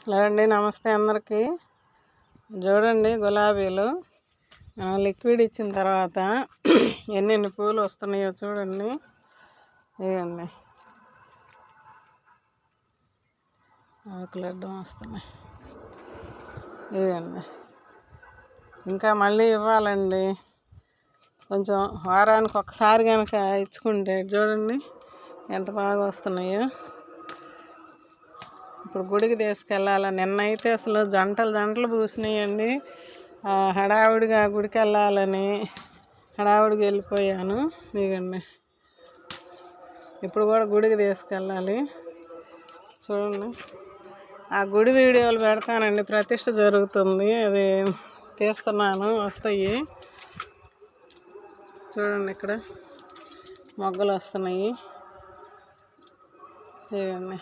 Hello అండి, నమస్తే అందరికీ. చూడండి గులాబీలు లిక్విడ్ ఇచ్చిన తర్వాత ఎన్ని పూలు వస్తున్నాయో చూడండి. ఇవ్వండి ఆకులు అడ్డం వస్తున్నాయి. ఇవ్వండి ఇంకా మళ్ళీ ఇవ్వాలండి. కొంచెం వారానికి ఒకసారి కనుక ఇచ్చుకుంటే చూడండి ఎంత బాగా వస్తున్నాయో. ఇప్పుడు గుడికి తీసుకెళ్ళాలి. నిన్నైతే అసలు జంటలు పూసినాయండి. హడావుడిగా గుడికి వెళ్ళాలని హడావుడికి వెళ్ళిపోయాను. ఇదిగండి ఇప్పుడు కూడా గుడికి తీసుకెళ్ళాలి. చూడండి ఆ గుడి వీడియోలు పెడతానండి. ప్రతిష్ఠ జరుగుతుంది, అది తీస్తున్నాను, వస్తాయి. చూడండి ఇక్కడ మొగ్గలు వస్తున్నాయి. ఇదిగండి